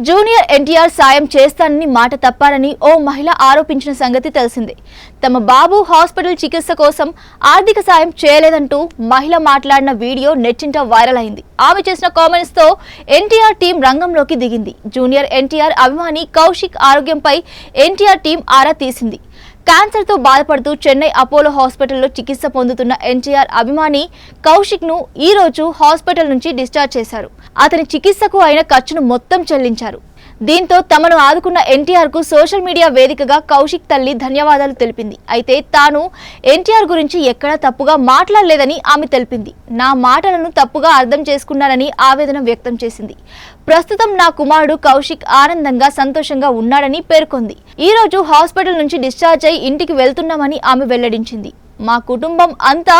Junior NTR సాయం చేస్తానని మాట తప్పారని ఓ మహిళ ఆరోపించిన సంగతి తెలిసిందే. తమ బాబు హాస్పిటల్ చికిత్స కోసం ఆర్థిక సాయం చేయలేదంటూ మహిళ మాట్లాడిన వీడియో నెట్టింట వైరల్ అయింది. ఆమె చేసిన కామెంట్స్ తో ఎన్టీఆర్ టీం రంగంలోకి దిగింది. జూనియర్ ఎన్టీఆర్ అభిమాని కౌశిక్ ఆరోగ్యంపై ఎన్టీఆర్ టీం ఆరా తీసింది. క్యాన్సర్ తో బాధపడుతూ చెన్నై అపోలో హాస్పిటల్లో చికిత్స పొందుతున్న ఎన్టీఆర్ అభిమాని కౌశిక్ ను ఈ రోజు హాస్పిటల్ నుంచి డిశ్చార్జ్ చేశారు. అతని చికిత్సకు అయిన ఖర్చును మొత్తం చెల్లించారు. దీంతో తమను ఆదుకున్న ఎన్టీఆర్ కు సోషల్ మీడియా వేదికగా కౌశిక్ తల్లి ధన్యవాదాలు తెలిపింది. అయితే తాను ఎన్టీఆర్ గురించి ఎక్కడా తప్పుగా మాట్లాడలేదని ఆమె తెలిపింది. నా మాటలను తప్పుగా అర్థం చేసుకున్నారని ఆవేదన వ్యక్తం చేసింది. ప్రస్తుతం నా కుమారుడు కౌశిక్ ఆనందంగా సంతోషంగా ఉన్నాడని పేర్కొంది. ఈ రోజు హాస్పిటల్ నుంచి డిశ్చార్జ్ అయి ఇంటికి వెళ్తున్నామని ఆమె వెల్లడించింది. మా కుటుంబం అంతా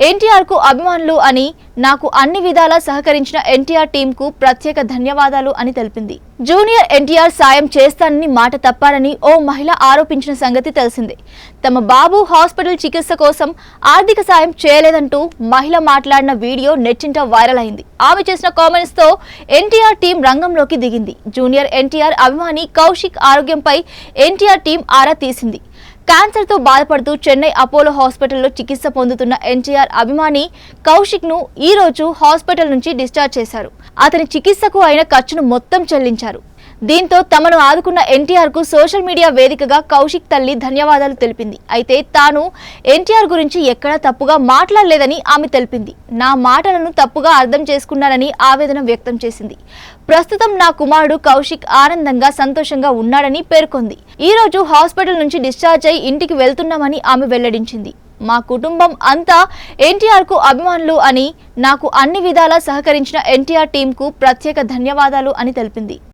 ఎన్టీఆర్ కు అభిమానులు అని, నాకు అన్ని విధాలా సహకరించిన ఎన్టీఆర్ టీం కు ప్రత్యేక ధన్యవాదాలు అని తెలిపింది. జూనియర్ ఎన్టీఆర్ సాయం చేస్తానని మాట తప్పారని ఓ మహిళ ఆరోపించిన సంగతి తెలిసిందే. తమ బాబు హాస్పిటల్ చికిత్స కోసం ఆర్థిక సాయం చేయలేదంటూ మహిళ మాట్లాడిన వీడియో నెట్టింట వైరల్ అయింది. ఆమె చేసిన కామెంట్స్ తో ఎన్టీఆర్ టీం రంగంలోకి దిగింది. జూనియర్ ఎన్టీఆర్ అభిమాని కౌశిక్ ఆరోగ్యంపై ఎన్టీఆర్ టీం ఆరా తీసింది. క్యాన్సర్ తో బాధపడుతూ చెన్నై అపోలో హాస్పిటల్లో చికిత్స పొందుతున్న ఎన్టీఆర్ అభిమాని కౌశిక్ ను ఈ రోజు హాస్పిటల్ నుంచి డిశ్చార్జ్ చేశారు. అతని చికిత్సకు అయిన ఖర్చును మొత్తం చెల్లించారు. దీంతో తమను ఆదుకున్న ఎన్టీఆర్ కు సోషల్ మీడియా వేదికగా కౌశిక్ తల్లి ధన్యవాదాలు తెలిపింది. అయితే తాను ఎన్టీఆర్ గురించి ఎక్కడా తప్పుగా మాట్లాడలేదని ఆమె తెలిపింది. నా మాటలను తప్పుగా అర్థం చేసుకున్నారని ఆవేదన వ్యక్తం చేసింది. ప్రస్తుతం నా కుమారుడు కౌశిక్ ఆనందంగా సంతోషంగా ఉన్నాడని పేర్కొంది. ఈ రోజు హాస్పిటల్ నుంచి డిశ్చార్జ్ అయి ఇంటికి వెళ్తున్నామని ఆమె వెల్లడించింది. మా కుటుంబం అంతా ఎన్టీఆర్ కు అభిమానులు అని, నాకు అన్ని విధాలా సహకరించిన ఎన్టీఆర్ టీం కు ప్రత్యేక ధన్యవాదాలు అని తెలిపింది.